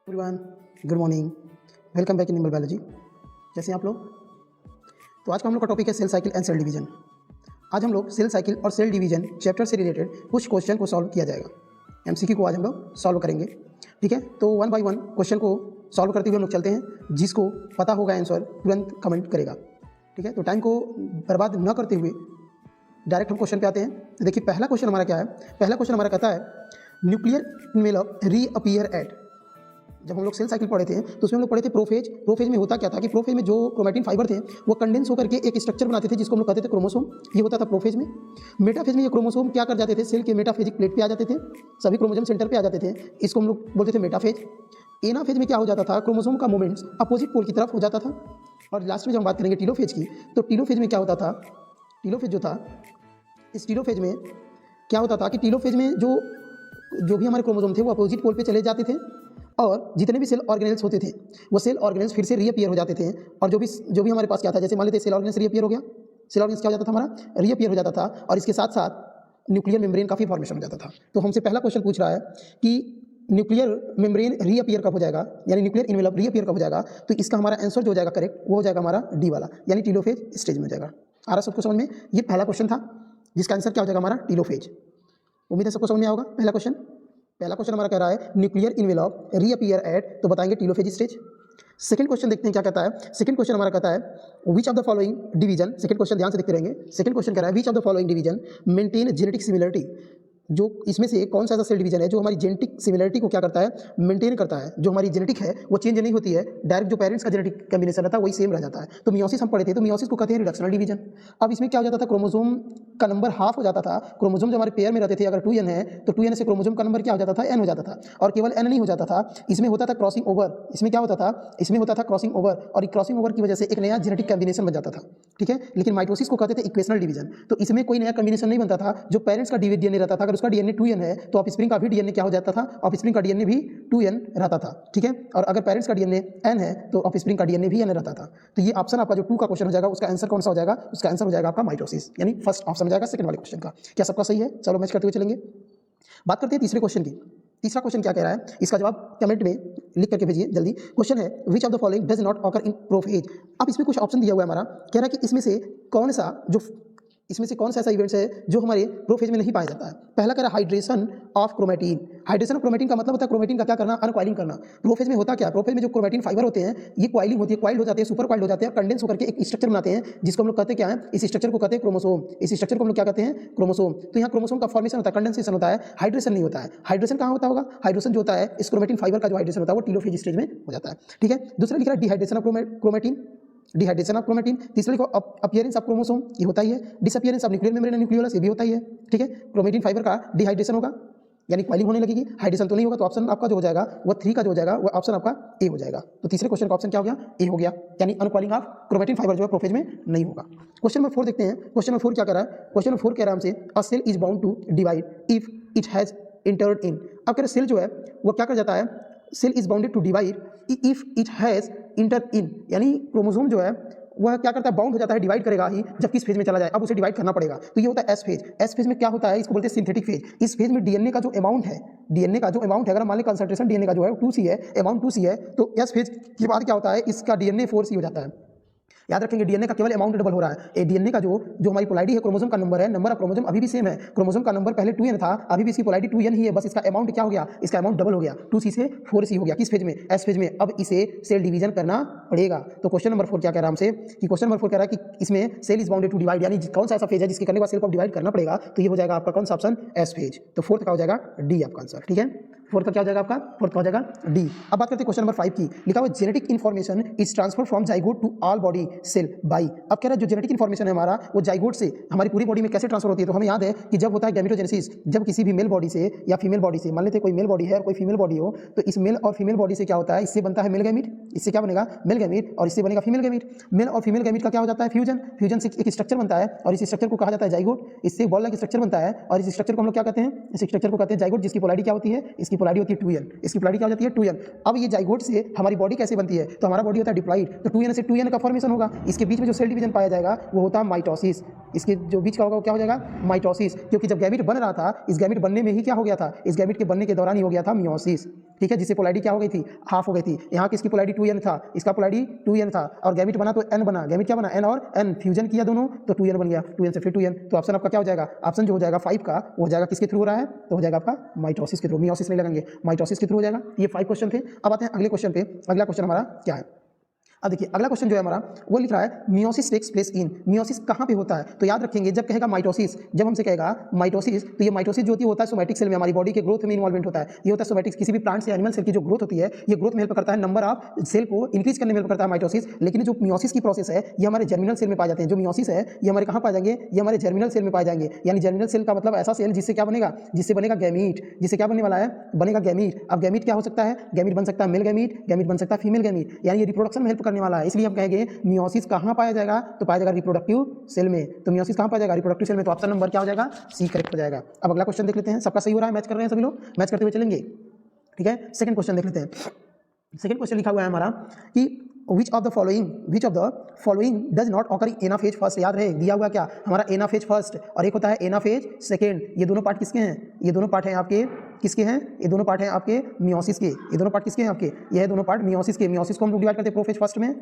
Everyone, good morning. Welcome back in animal biology. कैसे हैं आप लोग? तो आज का हम लोग का टॉपिक है cell cycle and cell division. आज हम लोग सेल साइकिल और सेल डिवीजन चैप्टर से रिलेटेड कुछ क्वेश्चन को सॉल्व किया जाएगा। एमसीक्यू को आज हम लोग सॉल्व करेंगे, ठीक है। तो वन बाय वन क्वेश्चन को सॉल्व करते हुए हम लोग चलते हैं। जिसको पता होगा आंसर तुरंत कमेंट करेगा, ठीक है। तो टाइम को बर्बाद न करते हुए डायरेक्ट हम क्वेश्चन पे आते हैं। देखिए पहला क्वेश्चन हमारा क्या है। पहला क्वेश्चन हमारा कहता है न्यूक्लियर एनवेलप रीअपीयर एट। जब हम लोग सेल साइकिल पढ़े थे तो उसमें हम लोग पढ़े थे प्रोफेज। प्रोफेज में होता क्या था कि प्रोफेज में जो क्रोमैटिन फाइबर थे वो कंडेंस होकर के एक स्ट्रक्चर बनाते थे जिसको हम लोग कहते थे क्रोमोसोम। ये होता था प्रोफेज में। मेटाफेज में ये क्रोमोसोम क्या कर जाते थे, सेल के मेटाफेजिक प्लेट पे आ जाते थे, सभी क्रोमोसोम सेंटर पे आ जाते थे। इसको हम लोग बोलते थे मेटाफेज। एनाफेज में क्या हो जाता था, क्रोमोसोम का मूवमेंट्स अपोजिट पोल की तरफ हो जाता था। और लास्ट में जब हम बात करेंगे टीलोफेज की, तो टीलोफेज में क्या होता था, टीलोफेज जो था, इस टीलोफेज में क्या होता था कि टीलोफेज में जो भी हमारे क्रोमोसोम थे वो अपोजिट पोल पे चले जाते थे और जितने भी सेल ऑर्गेनेल्स होते थे वो सेल ऑर्गेनेल्स फिर से रीअपीयर हो जाते थे। और जो भी हमारे पास क्या था, जैसे मान लेते सेल ऑर्गेनेल्स रीअपीयर हो गया, सेल ऑर्गेनेल्स क्या हो जाता था हमारा, रीअपीयर हो जाता था। और इसके साथ साथ न्यूक्लियर मेम्ब्रेन का भी फॉर्मेशन हो जाता था। तो हमसे पहला क्वेश्चन पूछ रहा है कि न्यूक्लियर मेम्ब्रेन रीअपीयर कब हो जाएगा, यानी न्यूक्लियर इनवेलप रीअपीयर कब हो जाएगा। तो इसका हमारा आंसर जो हो जाएगा करेक्ट, वो हो जाएगा हमारा डी वाला, यानी टीलोफेज स्टेज में हो जाएगा। आ रहा सबको समझ में? ये पहला क्वेश्चन था जिसका आंसर क्या हो जाएगा हमारा, टीलोफेज। उम्मीद है सबको समझ में आएगा। पहला क्वेश्चन हमारा कह रहा है न्यूक्लियर इनवेलप रीअपीयर एट, तो बताएंगे टीलोफेज स्टेज। सेकंड क्वेश्चन देखते हैं क्या कहता है। सेकंड क्वेश्चन हमारा कहता है विच of the following division, second question ध्यान से देखते रहेंगे। सेकंड क्वेश्चन कह रहा है विच of the following division maintain genetic similarity. जो इसमें से कौन सा ऐसा सेल डिवीजन है जो हमारी जेनेटिक सिमिलरिटी को क्या करता है, मेंटेन करता है। जो हमारी जेनेटिक है वो चेंज नहीं होती है, डायरेक्ट जो पेरेंट्स का जेनेटिक कॉम्बिनेशन रहता है वही सेम रह जाता है। तो मियोसिस हम पढ़े थे, तो मियोसिस को कहते हैं रिडक्शनल डिवीजन। अब इसमें क्या हो जाता था, क्रोमोसोम का नंबर हाफ हो जाता था। क्रोमोसोम जो हमारे पेयर में रहते थे, अगर 2n है तो 2n से क्रोमोसोम का नंबर क्या हो जाता था, n हो जाता था। और केवल n नहीं हो जाता था, इसमें होता था क्रॉसिंग ओवर। इसमें क्या होता था, इसमें होता था क्रॉसिंग ओवर, और क्रॉसिंग ओवर की वजह से एक नया जेनेटिक कॉम्बिनेशन बन जाता था, ठीक है। लेकिन माइटोसिस को कहते थे इक्वेशनल डिवीजन। तो इसमें कोई नया कॉम्बिनेशन नहीं बनता था। जो पेरेंट्स का डीएनए रहता था, अगर उसका डीएनए 2n है तो ऑफस्प्रिंग का भी डीएनए क्या हो जाता था, ऑफस्प्रिंग का डीएनए भी 2n रहता था, ठीक है। और अगर पेरेंट्स का डीएनए n है तो ऑफस्प्रिंग का डीएनए भी n रहता था। तो ये ऑप्शन आपका जो 2 का क्वेश्चन हो जाएगा, उसका आंसर कौन सा हो जाएगा, उसका आंसर हो जाएगा आपका माइटोसिस, यानी फर्स्ट ऑप्शन हो जाएगा सेकंड वाले क्वेश्चन का। क्या सबका सही है? चलो मैच करते हुए चलेंगे। बात करते हैं तीसरे क्वेश्चन की। तीसरा क्वेश्चन क्या कह रहा है, इसका जवाब कमेंट में लिख करके भेजिए जल्दी। क्वेश्चन है विच of the following does not occur in prophase. अब इसमें कुछ ऑप्शन दिया हुआ है हमारा, कह रहा है कि इसमें से कौन सा ऐसा इवेंट्स है जो हमारे प्रोफेज में नहीं पाया जाता है। पहला कह रहा है hydration of chromatin. Hydration of chromatin का मतलब होता है क्रोमैटिन का क्या करना, अनकॉइलिंग करना। प्रोफेज में होता क्या है, प्रोफेज में जो क्रोमैटिन फाइबर होते हैं ये कॉइलिंग होती है, कॉइल हो जाते हैं, सुपर कॉइल हो जाते हैं, कंडेंस होकर के एक स्ट्रक्चर बनाते हैं जिसको हम लोग कहते हैं क्या है, इस स्ट्रक्चर को कहते हैं क्रोमोसोम। इस स्ट्रक्चर को हम लोग क्या कहते हैं, क्रोमोसोम। तो यहाँ क्रोमोसोम का फॉर्मेशन होता है, कंडेंसेशन होता है, हाइड्रेशन नहीं होता है। हाइड्रेशन कहाँ होता होगा, हाइड्रेशन जो होता है इस क्रोमैटिन फाइबर का जो हाइड्रेशन होता है वो टीलोफेज स्टेज में हो जाता है, ठीक है। दूसरा लिख रहा है dehydration of chromatin, dehydration of chromatin. तीसरे को अपीयरेंस ऑफ क्रोमोसोम, ये होता ही है। Disappearance of nuclear membrane and nucleolus, ये भी होता ही है, ठीक है। क्रोमैटिन फाइबर का डिहाइड्रेशन होगा यानी क्वाइलिंग होने लगेगी, हाइड्रेशन तो नहीं होगा। तो ऑप्शन आपका जो हो जाएगा वो 3 का जो हो जाएगा वो ऑप्शन आपका ए हो जाएगा। तो तीसरे क्वेश्चन का ऑप्शन क्या हो गया, ए हो गया, यानी अनक्वाइलिंग ऑफ क्रोमैटिन फाइबर जो है प्रोफेज में नहीं होगा। क्वेश्चन नंबर 4 देखते हैं। क्वेश्चन नंबर 4 क्या कर रहा है, क्वेश्चन नंबर 4 कह रहा है हमसे a cell is bound to divide if it has entered in. अब कह रहे सेल जो है वो क्या कर जाता है, cell is bounded to divide if it has entered in, यानी क्रोमोसोम जो है वह क्या करता है, बाउंड हो जाता है, डिवाइड करेगा ही जब किस फेज में चला जाए। अब उसे डिवाइड करना पड़ेगा, तो ये होता है एस फेज। एस फेज में क्या होता है, इसको बोलते हैं सिंथेटिक फेज। इस फेज में डीएनए का जो अमाउंट है, अगर मान लें कंसंट्रेशन डीएनए का जो है 2c है, अमाउंट 2c है, तो एस फेज के बाद क्या होता है, इसका डीएनए 4c हो जाता है। याद रखेंगे डीएनए का केवल अमाउंट डबल हो रहा है। डीएनए का जो हमारी पोलैरिटी है, क्रोमोसोम का नंबर है, नंबर ऑफ क्रोमोसोम अभी भी सेम है। क्रोमोसोम का नंबर पहले 2n था, अभी भी इसकी पोलैरिटी 2n ही है, बस इसका अमाउंट क्या हो गया, इसका अमाउंट डबल हो गया, 2c से 4c हो गया। किस फेज में, एस फेज में। अब इसे सेल डिवीजन करना पड़ेगा। तो क्वेश्चन नंबर 4 क्या कह रहा है हमसे कि क्वेश्चन नंबर 4 कह रहा है कि इसमें cell is bounded to divide, यानी कौन सा ऐसा फेज है जिसके करने के बाद सेल को डिवाइड करना पड़ेगा। तो ये हो जाएगा आपका कौन सा ऑप्शन, एस फेज। तो 4th का हो जाएगा डी आपका आंसर, ठीक है। 4th का क्या हो जाएगा आपका, 4th का हो जाएगा डी। अब बात करते हैं क्वेश्चन नंबर 5 की। लिखा हुआ genetic information is transfer from zygote to all body cell by. अब कह रहा है जो जेनेटिक इन्फॉर्मेशन है हमारा वो जाइगोट से हमारी पूरी बॉडी में कैसे ट्रांसफर होती है। तो हमें याद है कि जब होता है गैमेटोजेनेसिस, जब किसी भी मेल बॉडी से या फीमेल बॉडी से, मान लेते कोई मेल बॉडी है और कोई फीमेल बॉडी हो, तो इस मेल और फीमेल बॉडी से क्या होता है, इससे बनता है मेल गैमीट, इससे क्या बनेगा, मेल गैमीट, और इससे बनेगा फीमेल गैमीट। मेल और फीमेल गैमीट का क्या हो जाता है, फ्यूजन। फ्यूजन से एक स्ट्रक्चर बनता है और इस स्ट्रक्चर को कहा जाता है जाइगोट। इससे बॉल लाइक स्ट्रक्चर बनता है और इस स्ट्रक्चर को हम लोग क्या कहते हैं, इस स्ट्रक्चर को कहते हैं जाइगोट, जिसकी पोलैरिटी क्या होती है, इसकी पोलैरिटी होती है 2n, इसकी पोलैरिटी क्या हो जाती है 2n। अब ये जाइगोट से हमारी बॉडी कैसे बनती है, तो हमारा बॉडी होता है डिप्लॉइड, तो 2n से 2n का फॉर्मेशन होगा। इसके बीच में जो सेल डिवीजन पाया जाएगा वो होता है माइटोसिस। इसके जो बीच का होगा वो क्या हो जाएगा, माइटोसिस। क्योंकि जब गैमीट बन रहा था, इस गैमीट बनने में ही क्या हो गया था, इस गैमीट के बनने के दौरान ही हो गया था मियोसिस। ठीक है, जिससे पोलैरिटी क्या हो गई थी, हाफ हो गई थी। यहाँ किसकी पोलैरिटी 2n था, इसका पोलैरिटी 2n था, और गैमेट बना तो n बना, गैमेट क्या बना, n और n फ्यूजन किया दोनों तो 2n बन गया, 2n से फिर 2n। तो ऑप्शन आपका क्या हो जाएगा, ऑप्शन जो हो जाएगा 5 का वो हो जाएगा किसके थ्रू हो रहा है, तो हो जाएगा आपका माइटोसिस के थ्रू, मियोसिस नहीं लगेंगे, माइटोसिस के थ्रू हो जाएगा। ये 5 क्वेश्चन थे। अब आते हैं अगले क्वेश्चन पे। अगला क्वेश्चन हमारा क्या है, अब देखिए अगला क्वेश्चन जो है हमारा वो लिख रहा है meiosis takes place in, meiosis कहाँ पे होता है, तो याद रखेंगे जब कहेगा माइटोसिस, जब हमसे कहेगा माइटोसिस, तो ये माइटोसिस जो होता है सोमैटिक सेल में, हमारी बॉडी के ग्रोथ में इन्वॉल्वमेंट होता है। ये होता है सोमैटिक, किसी भी प्लांट से एनिमल सेल की जो ग्रोथ होती है, ये ग्रोथ में हेल्प करता है, नंबर ऑफ सेल को इंक्रीज करने में हेल्प करता है माइटोसिस। लेकिन जो मियोसिस की प्रोसेस है ये हमारे जर्मिनल सेल में पाए जाते हैं। जो मियोसिस है ये हमारे कहाँ पाए जाएंगे, ये हमारे जर्मिनल सेल में पाए जाएंगे। यानी जर्मिनल सेल का मतलब ऐसा सेल जिससे क्या बनेगा, जिससे बनेगा गैमीट, जिससे क्या बनने वाला है, बनेगा गैमीट। अब गैमीट क्या हो सकता है, गैमीट बन सकता है मेल गैमीट, गैमीट बन सकता है फीमेल गैमीट, यानी ये रिप्रोडक्शन में हेल्प करने वाला है। इसलिए हम मियोसिस कहां पाया जाएगा, तो पाया जाएगा रिप्रोडक्टिव सेल में। तो मियोसिस कहां पाया जाएगा, रिप्रोडक्टिव सेल में। तो ऑप्शन नंबर क्या हो जाएगा, सी करेक्ट हो जाएगा। अब अगला क्वेश्चन देख लेते हैं, सबका सही हो रहा है, मैच कर रहे हैं सभी लोग, मैच करते हुए चलेंगे, ठीक है। सेकंड क्वेश्चन देख लेते हैं। सेकंड क्वेश्चन लिखा हुआ है हमारा कि विच of the following does not occur in anaphase first. याद रहे दिया हुआ क्या हमारा, एनाफेज फर्स्ट और एक होता है एनाफेज सेकेंड। ये दोनों पार्ट किसके हैं, ये दोनों पार्ट हैं आपके किसके हैं, ये दोनों पार्ट हैं आपके मियोसिस के। ये दोनों पार्ट किसके हैं आपके, ये है दोनों पार्ट मियोसिस के। मियोसिस को हम लोग डिवाइड करते हैं प्रोफेज फर्स्ट में,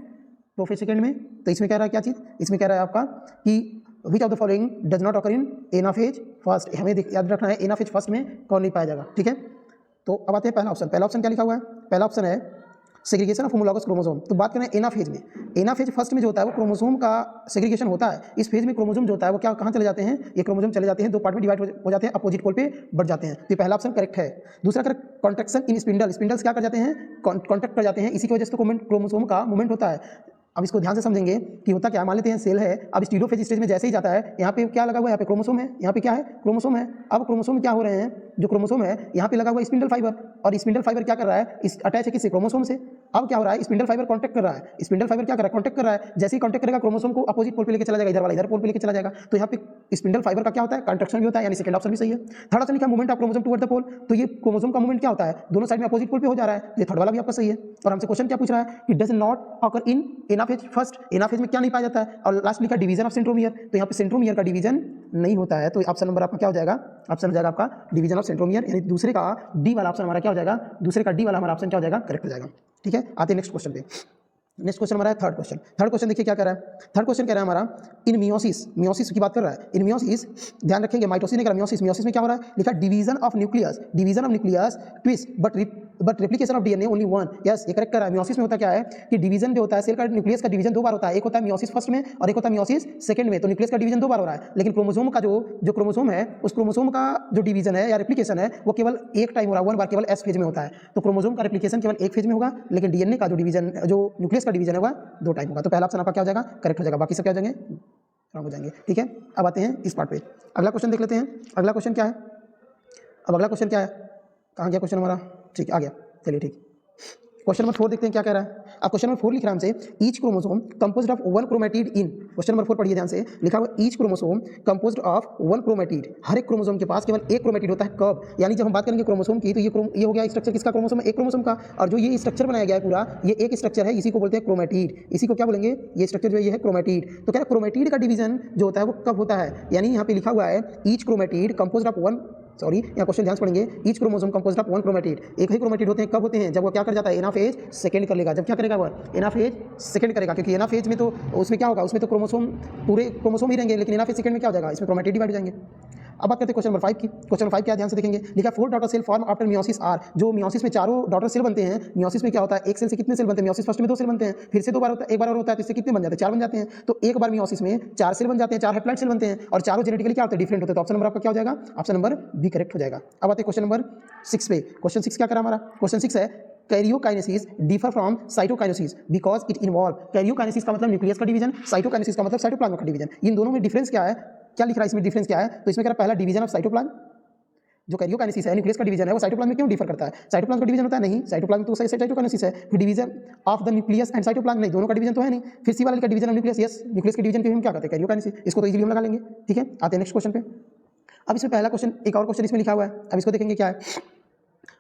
प्रोफेज सेकेंड में। तो इसमें कह रहा है क्या चीज़, इसमें कह रहा है आपका कि विच of the following does not occur in anaphase first. हमें याद रखना है एनाफेज फर्स्ट में कौन नहीं पाया जाएगा, ठीक है। तो अब आते हैं पहला ऑप्शन। पहला ऑप्शन क्या लिखा हुआ है, पहला ऑप्शन है सेग्रीगेशन ऑफ होमोलॉगस क्रोमोसोम। तो बात करें एनाफेज में, एनाफेज फर्स्ट में जो होता है वो क्रोमोसोम का सेग्रीगेशन होता है। इस फेज में क्रोमोसोम जो होता है वो क्या कहाँ चले जाते हैं, ये क्रोमोसोम चले जाते हैं, दो पार्ट में डिवाइड हो जाते हैं, अपोजिट पोल पे बढ़ जाते हैं। तो पहला ऑप्शन करेक्ट है। दूसरा करेक्ट, कॉन्ट्रैक्शन इन स्पिंडल, स्पिंडल्स क्या कर जाते हैं, कॉन्ट्रैक्ट कर जाते हैं, इसी की वजह से तो क्रोमोसोम का मूवमेंट होता है। अब इसको ध्यान से समझेंगे कि होता क्या, मान लेते हैं सेल है, अब स्टीरियोफेज स्टेज में जैसे ही जाता है, यहाँ पे क्या लगा हुआ है, यहाँ पे क्रोमोसोम है, यहाँ पे क्या है, क्रोमोसोम है। अब क्रोमोसोम क्या हो रहे हैं, जो क्रोमोसोम है यहाँ पे लगा हुआ है स्पिंडल फाइबर, और स्पिंडल फाइबर क्या कर रहा है, इस अटैच है किससे, क्रोमोसोम से। अब क्या हो रहा है, स्पिंडल फाइबर कॉन्टैक्ट कर रहा है, स्पिंडल फाइबर क्या कर रहा है, कॉन्टैक्ट कर रहा है। जैसे ही कॉन्टैक्ट करेगा क्रोमोसोम को अपोजिट पोल पे लेके चला जाएगा, इधर वाला इधर पोल पे लेके चला जाएगा। तो यहाँ पे स्पिंडल फाइबर का क्या होता है, कंट्रक्शन भी होता है, यानी सेकंड ऑप्शन भी सही है। थर्ड ऑप्शन लिखा movement of chromosome toward the pole, तो ये क्रोमोसोम का मूवमेंट क्या होता है, दोनों साइड में अपोजिट पोल पे हो जा रहा है, ये थर्ड वाला भी आपका सही है। और हमसे क्वेश्चन क्या पूछ रहा है कि does not occur in anaphase first, anaphase में क्या नहीं पाया जाता है। और लास्ट लिखा डिवीजन ऑफ सेंट्रोमियर, तो यहाँ पे सेंट्रोमियर का डिवीजन नहीं होता है। तो ऑप्शन नंबर आपका क्या हो जाएगा, ऑप्शन हो जाएगा आपका डिवीजन ऑफ सेंट्रोमियर, यानी दूसरे का डी वाला ऑप्शन हमारा क्या हो जाएगा, दूसरे का डी वाला हमारा ऑप्शन क्या हो जाएगा, करेक्ट हो जाएगा, ठीक है। आते हैं नेक्स्ट क्वेश्चन पे। नेक्स्ट क्वेश्चन हमारा है थर्ड क्वेश्चन। थर्ड क्वेश्चन देखिए क्या कह रहा है, थर्ड क्वेश्चन कह रहा है हमारा इन मियोसिस, मियोसिस की बात कर रहा है। इन मियोसिस ध्यान रखेंगे, माइटोसिस नहीं कर रहा, मियोसिस, मियोसिस में क्या हो रहा है, लिखा division of nucleus, division of nucleus twist but replication of DNA only one. Yes, ये करेक्ट कर रहा है। मियोसिस में होता क्या है कि डिवीजन जो होता है सेल का न्यूक्लियस का डिवीजन दो बार होता है, एक होता है मियोसिस फर्स्ट में और एक होता है मियोसिस सेकंड में। तो न्यूक्लियस का डिवीजन दो बार हो रहा है, लेकिन क्रोमोसोम का जो क्रोमोसोम है उस क्रोमोसोम का जो डिवीजन है या रेप्लिकेशन है वो केवल एक टाइम हो रहा है, वन बार, केवल एस फेज में होता है। तो क्रोमोसोम का रेप्लिकेशन केवल एक फेज में होगा, लेकिन डीएनए का जो डिवीजन, जो न्यूक्लियस का डिवीजन होगा दो टाइम होगा। तो पहला ऑप्शन आपका क्या हो जाएगा, करेक्ट हो जाएगा, बाकी सब क्या हो जाएंगे, रॉन्ग हो जाएंगे, ठीक है। अब आते हैं इस पार्ट पे, अगला क्वेश्चन देख लेते हैं। अगला क्वेश्चन क्या है, अब अगला क्वेश्चन क्या है, कहाँ गया क्वेश्चन हमारा, ठीक आ गया, चलिए ठीक। क्वेश्चन नंबर 4 देखते हैं क्या कह रहा है। अब क्वेश्चन नंबर 4 लिख रहा है हमसे each chromosome composed of one chromatid in, question number 4 पढ़िए ध्यान से, लिखा हुआ each chromosome composed of one chromatid, हर एक क्रोमोसोम के पास केवल एक क्रोमेटिड होता है। कब, यानी जब हम बात करेंगे क्रोमोसोम की, तो ये हो गया स्ट्रक्चर किसका, क्रोमोसोम, एक क्रोमोसोम का। और जो ये स्ट्रक्चर बनाया गया है पूरा, ये एक स्ट्रक्चर है, इसी को बोलते हैं क्रोमेटिड। इसी को क्या बोलेंगे, ये स्ट्रक्चर जो ये है क्रोमेटिड। तो क्या क्रोमेटिड का डिवीजन जो होता है वो कब होता है, यानी यहाँ पे लिखा हुआ है each chromatid composed of one, sorry यहाँ क्वेश्चन ध्यान से पढ़ेंगे, each chromosome composed of one chromatid, एक ही क्रोमेटिड होते हैं। कब होते हैं, जब वो क्या कर जाता है, एनाफेज सेकंड कर लेगा। जब क्या करेगा वो, एनाफेज सेकंड करेगा, क्योंकि एनाफेज में तो उसमें क्या होगा, उसमें तो क्रोमोसोम पूरे क्रोमोसोम ही रहेंगे, लेकिन एनाफेज सेकंड में क्या हो जाएगा, इसमें क्रोमेटिड डिवाइड हो जाएंगे। अब बात करते हैं क्वेश्चन नंबर 5 की। क्वेश्चन नंबर 5 क्या ध्यान से देखेंगे, लिखा 4 daughter cell form after meiosis are, जो मियोसिस में चारों डॉटर सेल बनते हैं। मियोसिस में क्या होता है, एक सेल से कितने सेल बनते हैं, मियोसिस फर्स्ट में 2 सेल बनते हैं, फिर से 2 बार होता है, एक बार और होता है, तो इससे कितने बन जाते हैं, 4 बन जाते हैं। तो एक बार मियोसिस में 4 सेल बन जाते हैं, 4 हैप्लॉइड सेल बनते हैं, और चारों जेनेटिकली क्या होते हैं, डिफरेंट होते हैं। तो ऑप्शन नंबर आपका क्या हो जाएगा, ऑप्शन नंबर बी करेक्ट हो जाएगा। अब आते हैं क्वेश्चन नंबर 6 पे। क्वेश्चन 6 क्या करा हमारा, क्वेश्चन 6 है karyokinesis differ from cytokinesis because it involve, karyokinesis का मतलब न्यूक्लियस का डिवीजन, साइटोकाइनेसिस का मतलब साइटोप्लाज्म का डिवीजन। इन दोनों में डिफरेंस क्या है, क्या लिख रहा है इसमें, डिफरेंस क्या है, तो इसमें कह रहा पहला डिवीजन ऑफ साइटोप्लाज्म, जो कैरियोकाइनेसिस है न्यूक्लियस का डिवीजन है, वो साइटोप्लाज्म में क्यों डिफर करता है, साइटोप्लाज्म का डिवीजन होता है नहीं, साइटोप्लाज्म तो साइटोकाइनेसिस है, फिर division of the nucleus and cytoplasm नहीं, दोनों का डिवीजन तो है नहीं। फिर सी वाला का division of nucleus, yes nucleus के डिवीजन के हम क्या करते हैं, कैरियोकाइनेसिस, इसको तो इजीली हम लगा लेंगे, ठीक है। आते हैं नेक्स्ट क्वेश्चन पे। अब इसमें पहला क्वेश्चन, एक और क्वेश्चन इसमें लिखा हुआ है, अब इसको देखेंगे क्या है।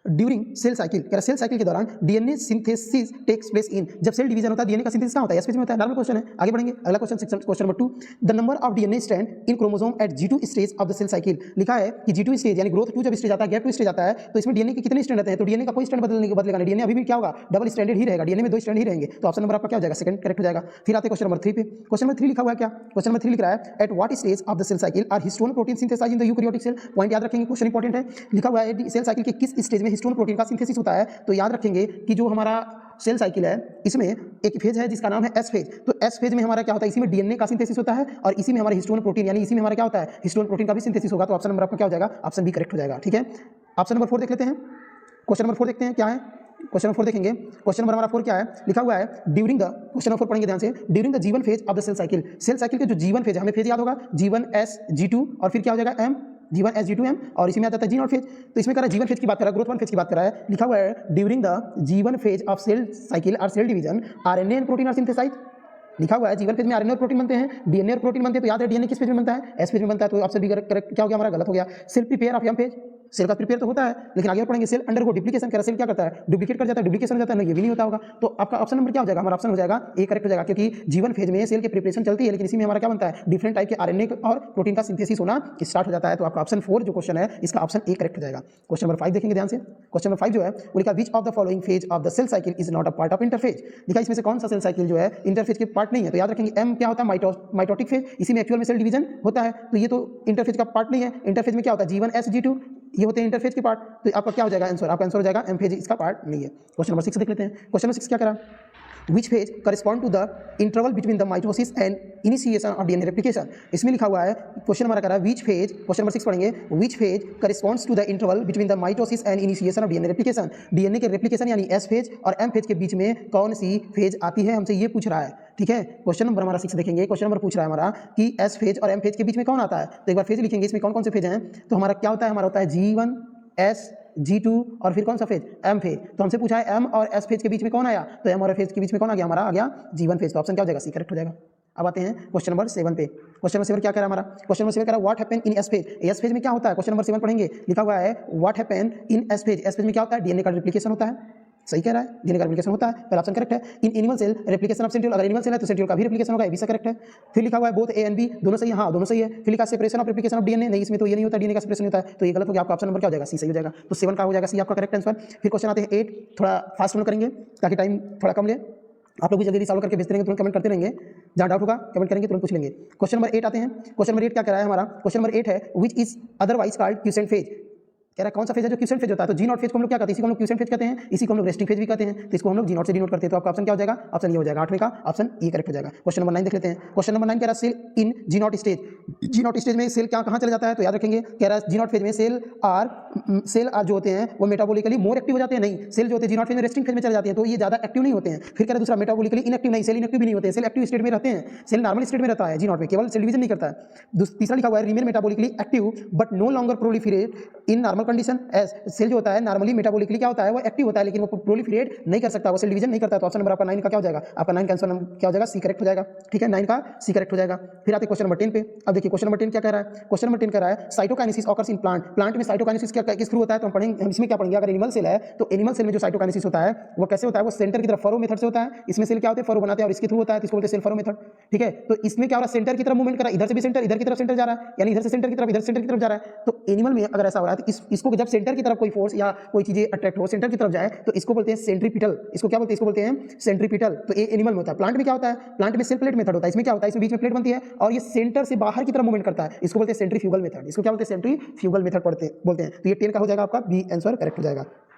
ड्यूरिंग सेल साइकिल, कह रहा सेल साइकिल के दौरान DNA synthesis takes place in, जब सेल डिवीजन होता है डीएनए का सिंथेसिस कहाँ होता है? एस फेज में होता है। नॉर्मल क्वेश्चन है, आगे बढ़ेंगे। अगला question, question number 2, the number of DNA strand in chromosome at G2 stage of the cell cycle. लिखा है कि G2 स्टेज यानी ग्रोथ 2 जब स्टेज आता है, गैप 2 स्टेज आता है, तो इसमें डीएनए के कितने स्ट्रैंड रहते हैं? तो डीएनए का कोई स्ट्रैंड बदलेगा नहीं, डीएनए अभी भी क्या होगा? डबल स्ट्रैंडेड ही रहेगा, डीएनए में 2 स्ट्रैंड ही रहेंगे। तो ऑप्शन नंबर आपका क्या हो जाएगा? सेकंड करेक्ट हो जाएगा। फिर आते हैं क्वेश्चन नंबर 3 पे। क्वेश्चन नंबर 3 लिखा हुआ है क्या? क्वेश्चन नंबर 3 लिख रहा है at what stage of the cell cycle are histone protein synthesize in the eukaryotic cell. Point याद रखेंगे, क्वेश्चन इंपॉर्टेंट है। लिखा हुआ है सेल साइकिल के किस स्टेज में हिस्टोन प्रोटीन का सिंथेसिस होता है? तो याद रखेंगे कि जो हमारा सेल साइकिल है इसमें एक फेज है जिसका नाम है एस फेज। तो एस फेज में हमारा क्या होता है? इसी में डीएनए का सिंथेसिस होता है और इसी में हमारा हिस्टोन प्रोटीन यानी इसी में हमारा क्या होता है? हिस्टोन प्रोटीन का भी सिंथेसिस होगा। तो ऑप्शन नंबर आपका क्या हो जाएगा? ऑप्शन बी करेक्ट हो जाएगा। ठीक है, ऑप्शन नंबर 4 देख लेते हैं। क्वेश्चन नंबर 4 देखते हैं क्या है। क्वेश्चन नंबर 4 देखेंगे। क्वेश्चन नंबर हमारा 4 क्या है? लिखा हुआ है ड्यूरिंग द, क्वेश्चन नंबर 4 पढ़ेंगे ध्यान से, during the G1 phase of the cell cycle. Cell cycle के जो G1 फेज है, हमें फेज याद होगा, G1S G2 और फिर क्या हो जाएगा? M, G1S G2M और इसी में आ जाता है G0 फेज। तो इसमें कह रहा है G1 फेज की बात कर रहा है, ग्रोथ 1 फेज की बात कर रहा है। लिखा हुआ है during the G1 phase of cell cycle और cell division RNA and protein are synthesize. लिखा हुआ है G1 फेज में आरएनए और प्रोटीन बनते हैं, डीएनए और प्रोटीन बनते हैं। तो याद है डीएनए किस फेज में बनता है? एस फेज में बनता है। तो ऑप्शन बी करेक्ट क्या हो गया हमारा? गलत हो गया। Cell prepare of M phase, cell का प्रिपेयर तो होता है लेकिन आगे पढ़ेंगे सेल अंडरगो डुप्लीकेशन। कह रहा है सेल क्या करता है? डुप्लीकेट कर जाता है, डुप्लीकेशन हो जाता है ना, ये भी नहीं होता होगा। तो आपका ऑप्शन नंबर क्या हो जाएगा? हमारा ऑप्शन हो जाएगा ए करेक्ट हो जाएगा, क्योंकि G1 फेज में सेल की प्रिपरेशन चलती है लेकिन इसी में हमारा क्या बनता है? डिफरेंट टाइप के आरएनए और प्रोटीन का सिंथेसिस होना स्टार्ट हो जाता है। तो आपका ऑप्शन 4 जो क्वेश्चन है इसका ऑप्शन ए करेक्ट हो जाएगा। क्वेश्चन नंबर 5 देखेंगे ध्यान से। क्वेश्चन नंबर 5 जो है वो लिखा which of the following phase of the cell cycle is not a part of interphase. लिखा इसमें से कौन सा सेल साइकिल जो है इंटरफेज के पार्ट नहीं है? तो याद रखेंगे एम क्या होता है? माइटोटिक फेज, इसी में एक्चुअल में सेल डिवीजन होता है। तो ये तो इंटरफेज का पार्ट नहीं है। इंटरफेज में क्या होता है? G1S G2 ये होते हैं इंटरफेज के पार्ट। तो आपका क्या हो जाएगा आंसर? आपका आंसर हो जाएगा एम फेज इसका पार्ट नहीं है। क्वेश्चन नंबर 6 देख लेते हैं। क्वेश्चन नंबर 6 क्या करा? Which phase correspond to the interval between the mitosis and initiation of DNA replication। इसमें लिखा हुआ है, क्वेश्चन हमारा कह रहा है which phase, क्वेश्चन नंबर 6 पढ़ेंगे, which phase corresponds to the interval between the mitosis and initiation of DNA replication। DNA के रेप्लिकेशन यानी एस फेज और एम फेज के बीच में कौन सी फेज आती है, हमसे ये पूछ रहा है। ठीक है, क्वेश्चन नंबर हमारा 6 देखेंगे। क्वेश्चन नंबर पूछ रहा है हमारा कि एस फेज और एम फेज के बीच में कौन आता है। तो एक बार फेज लिखेंगे, इसमें कौन कौन से फेज हैं। तो हमारा क्या होता है? हमारा होता है G1S G2 और फिर कौन सा फेज? M phase. तो हमसे पूछा है एम और एस फेज के बीच में कौन आया? तो एम और फेज के बीच में कौन आ गया? हमारा आ गया G1 फेज। तो ऑप्शन क्या हो जाएगा? सी करेक्ट हो जाएगा। अब आते हैं क्वेश्चन नंबर 7 पे। क्वेश्चन नंबर 7 क्या कह रहा है हमारा? क्वेश्चन नंबर 7 कह रहा है what happen in S phase. S phase में क्या होता है? क्वेश्चन नंबर 7 पढ़ेंगे, लिखा हुआ है what happen in S phase. S phase में क्या होता है? डीएनए का रेप्लिकेशन होता है। सही कह रहा है, डीएनए का रेप्लिकेशन होता है, पहला ऑप्शन करेक्ट है। In animal cell replication of centriole, अगर एनिमल सेल है तो सेंट्रियोल का भी रेप्लिकेशन होगा, ये भी करेक्ट है। फिर लिखा हुआ है बोथ ए एंड बी दोनों सही है, हाँ दोनों सही है। फिर लिखा separation of replication of DNA, नहीं इसमें तो ये नहीं होता, डीएनए का सेपरेशन होता है, तो ये गलत हो गया। आपका ऑप्शन नंबर क्या हो जाएगा? सी सही हो जाएगा। तो 7 का हो जाएगा सी आपका करेक्ट आंसर। फिर क्वेश्चन आते हैं 8, थोड़ा फास्ट हम करेंगे ताकि टाइम थोड़ा कम ले। आप लोग भी जल्दी सॉल्व करके भेजते रहेंगे, तुरंत कमेंट करते रहेंगे, जहाँ डाउट होगा कमेंट करेंगे, तुरंत पूछ लेंगे। क्वेश्चन नंबर 8 आते हैं। क्वेश्चन नंबर 8 क्या कह रहा है हमारा? क्वेश्चन नंबर 8 है which is otherwise called quotient phase. कह रहा है कौन सा फेज है जो क्यूसेंट फेज होता है? तो G0 फेज को हम लोग क्या कहते हैं? इसी को हम लोग क्यूसेंट फेज कहते हैं, इसी को हम लोग रेस्टिंग फेज भी कहते हैं। तो इसको हम लोग G0 से डिनोट करते हैं। तो आपका ऑप्शन क्या हो जाएगा? ऑप्शन ये हो जाएगा 8वें का ऑप्शन ए करेक्ट हो जाएगा। क्वेश्चन नंबर 9 देख लेते हैं। क्वेश्चन नंबर 9 कह रहा है सेल इन G0 स्टेज। G0 स्टेज में सेल क्या कहाँ चला जाता है? तो याद रखेंगे, कह रहा है G0 फेज में सेल आर जो होते हैं वो मेटाबॉलिकली मोर एक्टिव हो जाते हैं। नहीं, सेल जो होते हैं G0 फेज में रेस्टिंग फेज में चले जाते हैं, तो ये ज्यादा एक्टिव नहीं होते हैं। फिर कह रहा है दूसरा मेटाबॉलिकली इनएक्टिव, नहीं सेल इनएक्टिव भी नहीं होते हैं, सेल एक्टिव स्टेट में रहते हैं। सेल नॉर्मल स्टेट में रहता है G0 में, केवल सेल डिवीजन नहीं करता है। तीसरा लिखा हुआ है remain metabolically active but no longer proliferate in normal condition as. Cell जो होता है नॉर्मली मेटाबॉलिकली क्या होता है? वो एक्टिव होता है लेकिन वो प्रोलिफरेट नहीं कर सकता, वो सेल डिवीजन नहीं करता। तो ऑप्शन नंबर आपका 9 का क्या हो जाएगा? आपका 9 का आंसर क्या हो जाएगा? सी करेक्ट हो जाएगा। ठीक है, 9 का सी करेक्ट हो जाएगा। फिर आते हैं क्वेश्चन नंबर 10 पे। अब देखिए क्वेश्चन नंबर 10 क्या कह रहा है? क्वेश्चन नंबर 10 कह रहा है cytokinesis occurs in plant. Plant में साइटोकाइनेसिस क्या किस थ्रू होता है? तो हम पढ़ेंगे, हम इसमें क्या पढ़ेंगे? अगर एनिमल सेल है तो एनिमल सेल में जो साइटोकाइनेसिस होता है वो कैसे होता है? वो सेंटर की तरफ फरो मेथड से होता है। इसमें सेल क्या होते हैं? फरो बनाते हैं और इसके थ्रू होता है, तो इसको बोलते हैं सेल फरो मेथड। ठीक है, तो इसमें क्या हो रहा है? सेंटर की तरफ मूवमेंट कर रहा है, इधर से भी सेंटर, इधर की तरफ सेंटर जा रहा है, यानी इधर से सेंटर की तरफ, इधर सेंटर की तरफ जा रहा है। तो एनिमल में अगर ऐसा हो रहा है तो इसको जब सेंटर की तरफ कोई फोर्स या कोई चीजें अट्रैक्ट हो, सेंटर की तरफ जाए, तो इसको बोलते हैं सेंट्रीपिटल। इसको क्या बोलते हैं? इसको बोलते हैं सेंट्रीपिटल। तो ये एनिमल में होता है। प्लांट में क्या होता है? प्लांट में सेल प्लेट मेथड होता है। इसमें क्या होता है? इसमें बीच में प्लेट बनती है और ये सेंटर से बाहर की तरफ मूवमेंट करता है, इसको बोलते हैं सेंट्रीफ्यूगल मेथड। इसको क्या बोलते हैं? सेंट्रीफ्यूगल मेथड बोलते हैं। तो ये 10 का हो जाएगा आपका बी आंसर करेक्ट हो जाएगा।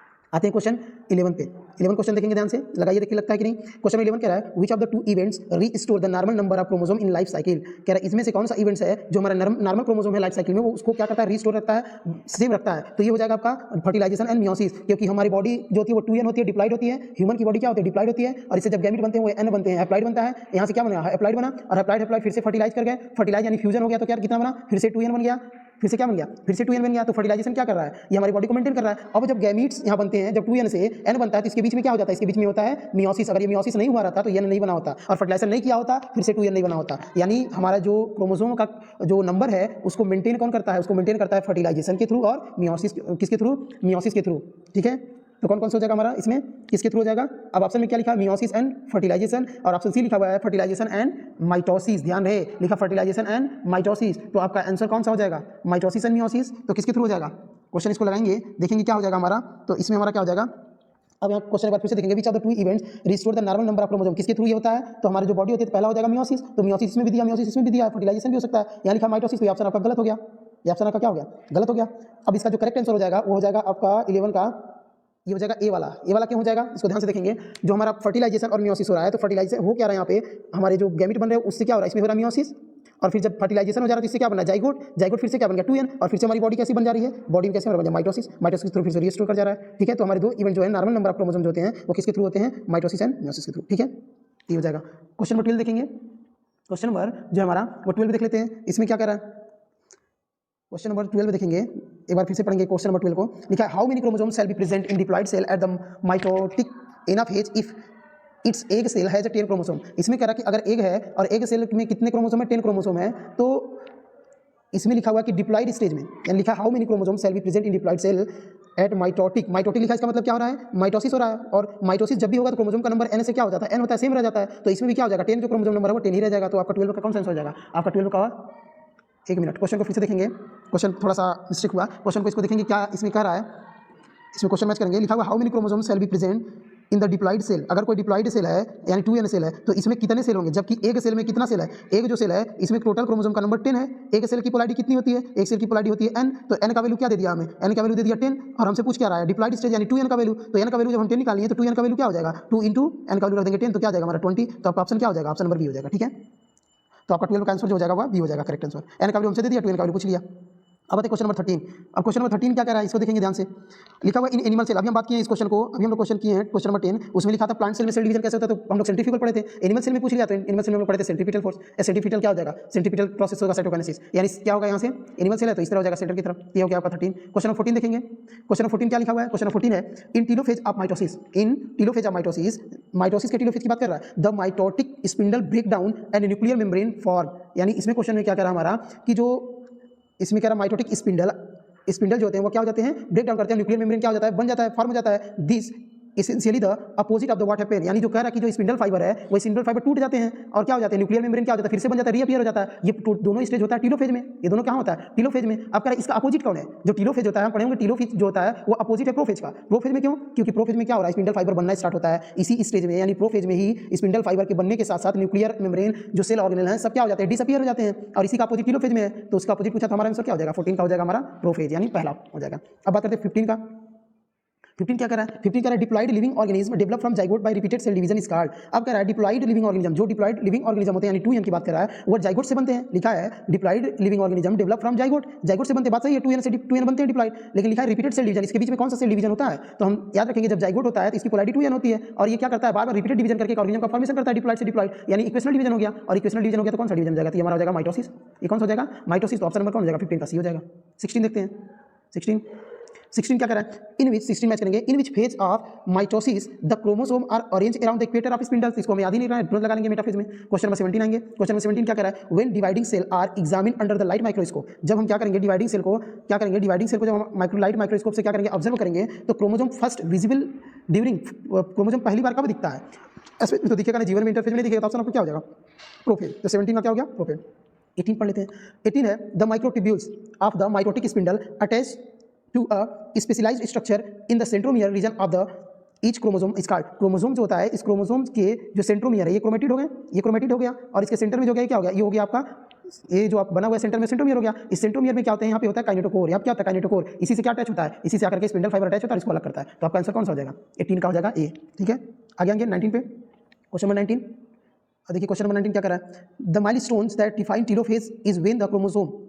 आते हैं क्वेश्चन 11 पे। 11 क्वेश्चन देखेंगे ध्यान से, लगाइए, देखिए लगता है कि नहीं। क्वेश्चन 11 कह रहा है which of the two events restore the normal number of chromosome in life cycle. कह रहा है इसमें से कौन सा इवेंट्स है जो हमारा नॉर्मल क्रोमोसोम है लाइफ साइकिल में, वो उसको क्या करता है? रीस्टोर रखता है, सेम रखता है। तो ये हो जाएगा आपका फर्टिलाइजेशन एंड मियोसिस, क्योंकि हमारी बॉडी जो होती है वो 2n होती है, डिप्लॉइड होती है। ह्यूमन की बॉडी क्या होती है? डिप्लॉइड होती है, और इससे जब गैमेट बनते हैं वो n बनते हैं, हैप्लॉइड बनता है। यहाँ से क्या बना? हैप्लॉइड बना, और हैप्लॉइड फिर से फर्टिलाइज कर गए, फर्टिलाइज यानी फ्यूजन हो गया, तो क्या कितना बना? फिर से 2n बन गया। फिर से क्या बन गया, फिर से 2n बन गया। तो फर्टिलाइजेशन क्या कर रहा है, ये हमारी बॉडी को मेंटेन कर रहा है। अब जब गैमीट्स यहाँ बनते हैं, जब 2n से n बनता है तो इसके बीच में क्या हो जाता है, इसके बीच में होता है मियोसिस। अगर ये मियोसिस नहीं हुआ रहता तो n नहीं बना होता, और फर्टिलाइजेशन नहीं किया होता फिर से 2n नहीं बना होता। यानी हमारा जो क्रोमोसोम का जो नंबर है उसको मेंटेन कौन करता है, उसको मेंटेन करता है फर्टिलाइजेशन के थ्रू और मियोसिस किसके थ्रू, मियोसिस के थ्रू। ठीक है, तो कौन कौन सा हो जाएगा हमारा इसमें, किसके थ्रू हो जाएगा। अब ऑप्शन में क्या लिखा है, मियोसिस एंड फर्टिलाइजेशन, और ऑप्शन सी लिखा हुआ है फर्टिलाइजेशन एंड माइटोसिस। ध्यान रहे, लिखा फर्टिलाइजेशन एंड माइटोसिस, तो आपका आंसर कौन सा हो जाएगा, माइटोसिस एंड मियोसिस। तो किसके थ्रू हो जाएगा, क्वेश्चन इसको लगाएंगे, देखेंगे क्या हो जाएगा हमारा। तो इसमें हमारा क्या हो जाएगा, अब यहाँ क्वेश्चन एक बार फिर से देखेंगे, विच of the two events restore the normal number of chromosome, किसके थ्रू ये होता है। तो हमारी जो बॉडी होती है तो पहला हो जाएगा मियोसिस, तो मियोसिस इसमें भी दिया, मियोसिस इसमें भी दिया, फर्टिलाइजेशन भी हो सकता है। यहाँ लिखा माइटोसिस, तो ऑप्शन आपका गलत हो गया, ये ऑप्शन आपका क्या हो गया, गलत हो गया। अब इसका जो करेक्ट आंसर हो जाएगा वो हो जाएगा आपका 11 का, ये हो जाएगा ए वाला। ए वाला क्यों हो जाएगा, इसको ध्यान से देखेंगे। जो हमारा फर्टिलाइजेशन और मियोसिस हो रहा है, तो फर्टिलाइजेशन हो क्या रहा है यहाँ पे, हमारे जो गैमेट बन रहे हैं उससे क्या हो रहा है, इसमें हो रहा है मियोसिस, और फिर जब फर्टिलाइजेशन हो जा रहा है तो इससे क्या बना, जाइगोट, जाइगोट फिर से क्या बन गया 2n, और फिर से हमारी बॉडी कैसी बन जा रही है, बॉडी में कैसे बन जाए माइटोसिस, माइटोसिस के थ्रू फिर से रीस्टोर कर जा रहा है। ठीक है, तो हमारे दो इवेंट जो है नॉर्मल नंबर ऑफ क्रोमोसोम जो होते हैं वो किसके थ्रू होते हैं, माइटोसिस एंड मियोसिस के थ्रू। ठीक है, ये हो जाएगा। क्वेश्चन नंबर 12 देखेंगे, क्वेश्चन नंबर जो हमारा वो 12 देख लेते हैं, इसमें क्या कर रहा है। क्वेश्चन नंबर 12 देखेंगे, एक बार फिर से पढ़ेंगे क्वेश्चन नंबर 12 को। लिखा है how many chromosomes shall be present in diploid cell at the mitotic anaphase if its egg cell has 10 chromosome. इसमें कह रहा कि अगर एग है और एग सेल में कितने क्रोमोसोम है, 10 क्रोमोसोम है। तो इसमें लिखा हुआ कि डिप्लॉयड स्टेज में, यानी लिखा how many chromosomes shall be present in diploid cell at mitotic, mitotic लिखा, इसका मतलब क्या हो रहा है, माइटोसिस हो रहा है। और माइटोसिस जब भी होगा तो क्रोमोसोम का नंबर n से क्या हो जाता है, n होता है, सेम रह जाता है। तो इसमें भी क्या हो जाएगा, 10 जो क्रोमोसोम नंबर है वो 10 ही रह जाएगा। तो आपका 12 का कौन सा आंसर हो जाएगा, आपका 12 का, एक मिनट क्वेश्चन को फिर से देखेंगे, क्वेश्चन थोड़ा सा मिस्टेक हुआ, क्वेश्चन को इसको देखेंगे क्या इसमें कह रहा है, इसमें क्वेश्चन मैच करेंगे। लिखा हुआ how many chromosomes shall be present in the diploid cell, अगर कोई डिप्लॉयड सेल है यानी 2n सेल है तो इसमें कितने सेल होंगे, जबकि एक सेल में कितना सेल है, एक जो सेल है इसमें टोटल क्रोमोसोम का नंबर 10 है। एक सेल की पोलैरिटी कितनी होती है, एक सेल की पोलैरिटी होती है n, तो n का वैल्यू क्या दे दिया हमें, n का वैल्यू दे दिया 10, और हमसे पूछ क्या रहा है डिप्लॉयड स्टेज यानी 2n का वैल्यू। तो n का वैल्यू जब हम 10 निकालेंगे तो 2n का वैल्यू क्या हो जाएगा, 2 इंटू n का वैल्यू रख देंगे 10, तो क्या आ जाएगा हमारा 20। तो आपका ऑप्शन क्या हो जाएगा, ऑप्शन नंबर बी हो जाएगा। ठीक है, तो आपका 12 का आंसर जो हो जाएगा वह बी हो जाएगा करेक्ट आंसर। n का वैल्यू हमसे दे दिया, 2n का वैल्यू पूछ लिया। अब आते क्वेश्चन नंबर 13। अब क्वेश्चन नंबर 13 क्या कह रहा है, इसको देखेंगे ध्यान से। लिखा हुआ इन एनिमल सेल, अभी हम बात किए इस क्वेश्चन को, अभी हम लोग क्वेश्चन किए हैं क्वेश्चन नंबर 10, उसमें लिखा था प्लांट सेल में सेल डिवीजन कैसे होता है, तो हम लोग सेंट्रीफ्यूगल पढ़े थे। एनिमल सेल में पूछ लिया तो एनिमल सेल में पढ़े थे सेंट्रीपिटल फोर्स। सेंट्रीपिटल क्या हो जाएगा, सेंट्रीपिटल प्रोसेस होगा साइटोकाइनेसिस, यानी क्या होगा यहाँ से एनिमल सेल है तो इस तरह हो जाएगा सेंटर की तरफ। ये हो गया आपका 13। क्वेश्चन नंबर 14 देखेंगे, क्वेश्चन नंबर 14 क्या लिखा हुआ है, क्वेश्चन नंबर 14 है in telophase of mitosis, in telophase of mitosis, mitosis के टीलोफेज की बात कर रहा है, the mitotic spindle break down and nuclear membrane form. यानी इसमें क्वेश्चन में क्या कह रहा है हमारा कि जो इसमें कह रहा है माइटोटिक स्पिंडल जो होते हैं वो क्या हो जाते हैं, ब्रेक डाउन करते हैं, न्यूक्लियर मेम्ब्रेन क्या हो जाता है, बन जाता है, फॉर्म हो जाता है। This essentially the opposite of the what happen, यानी जो कह रहा है कि जो स्पिंडल फाइबर है वो स्पिंडल फाइबर टूट जाते हैं और क्या हो जाते हैं, न्यूक्लियर मेम्ब्रेन क्या हो जाता है, फिर से बन जाता है, रीअपीयर हो जाता है। ये दोनों स्टेज होता है टीलोफेज में, ये दोनों क्या होता है, टीलोफेज में। अब कह रहा है इसका अपोजिट कौन है, जो टीलोफेज होता है हम पढ़ेंगे, टीलोफेज जो होता है वो अपोजिट है प्रोफेज का। प्रोफेज में क्यों, क्योंकि प्रोफेज में क्या हो रहा है, स्पिंडल फाइबर बनना स्टार्ट होता है इसी स्टेज में, यानी प्रोफेज में ही स्पिंडल फाइबर के बनने के साथ साथ न्यूक्लियर मेम्ब्रेन जो सेल ऑर्गेनेल हैं सब क्या हो जाते हैं, डिसअपीयर हो जाते हैं, और इसी का अपोजिट टीलोफेज में है। तो उसका अपोजिट पूछा तो हमारा आंसर क्या हो जाएगा, 14 का हो जाएगा हमारा प्रोफेज, यानी पहला हो जाएगा। अब बात करते हैं 15 का। 15 क्या कर रहा है, 15 कह रहा है diploid living organism develop from zygote by repeated cell division is called. अब कह रहा है डिप्लॉयड लिविंग ऑर्गेनिज्म, जो डिप्लॉयड लिविंग ऑर्गेनिज्म होते हैं यानी 2n की बात कर रहा है वो जाइगोट से बनते हैं। लिखा है diploid living organism develop from zygote, zygote से बनते हैं, बात सही है, 2n से 2n बनते हैं डिप्लॉयड, लेकिन लिखा है रिपीटेड सेल डिवीजन, इसके बीच में कौन सा सेल डिवीजन होता है, तो हम याद रखेंगे जब जाइगोट होता है तो इसकी पोलैरिटी 2n होती है, और ये क्या करता है बार बार रिपीटेड डिवीजन करके ऑर्गेनिज्म का फॉर्मेशन करता है डिप्लॉयड से डिप्लॉयड, यानी इक्वेशनल डिवीजन हो गया, और इक्वेशनल डिवीजन हो गया तो कौन सा डिवीजन हो जाएगा, तो ये हमारा हो जाएगा माइटोसिस। ये कौन सा हो जाएगा, माइटोसिस। तो ऑप्शन नंबर कौन हो जाएगा, 15 का सी हो जाएगा। 16 देखते हैं, 16 क्या कर रहा है, इन विच 16 मैच करेंगे, in which phase of mitosis the chromosome are arrange around the equator of spindle. इसको हमें याद ही नहीं रहा है, तुरंत लगा लेंगे मेटाफेज में। क्वेश्चन नंबर 17 आएंगे, क्वेश्चन नंबर 17 क्या कर रहा है, when dividing cell are examine under the light microscope. जब हम क्या करेंगे डिवाइडिंग सेल को, क्या करेंगे डिवाइडिंग सेल को जब हम लाइट माइक्रोस्कोप से क्या करेंगे ऑब्जर्व करेंगे तो chromosome first visible during, chromosome पहली बार कब दिखता है, ऐसे तो दिखेगा ना, जीवन में इंटरफेज में नहीं दिखेगा, तो ऑप्शन आपको क्या हो जाएगा प्रोफेज। तो 17 का क्या हो गया प्रोफेज। 18 पढ़ लेते हैं, 18 है the microtubules of the mitotic spindle attach to a specialized structure in the centromere region of the each chromosome is called। Chromosome जो होता है इस क्रोमोसोम के जो सेंट्रोमियर है, ये क्रोमेटिड हो गए, ये क्रोमेटिड हो गया, और इसके सेंटर में जो गया क्या हो गया, ये हो गया आपका, ये जो आप बना हुआ है सेंटर में सेंट्रोमियर हो गया। इस सेंट्रोमियर में क्या होता है, यहाँ पे होता है काइनेटोकोर, यहाँ क्या होता है काइनेटोकोर, इसी से क्या अटैच होता है, इसी से आकर के स्पिंडल फाइबर अटैच होता है, इसको अलग करता है। तो आपका आंसर कौन सा हो जाएगा, 18 का हो जाएगा ए। ठीक है, आगे आएंगे 19 पे, क्वेश्चन नंबर 19। देखिए क्वेश्चन नंबर 19 क्या कर रहा है, the milestones that define telophase is when the chromosome.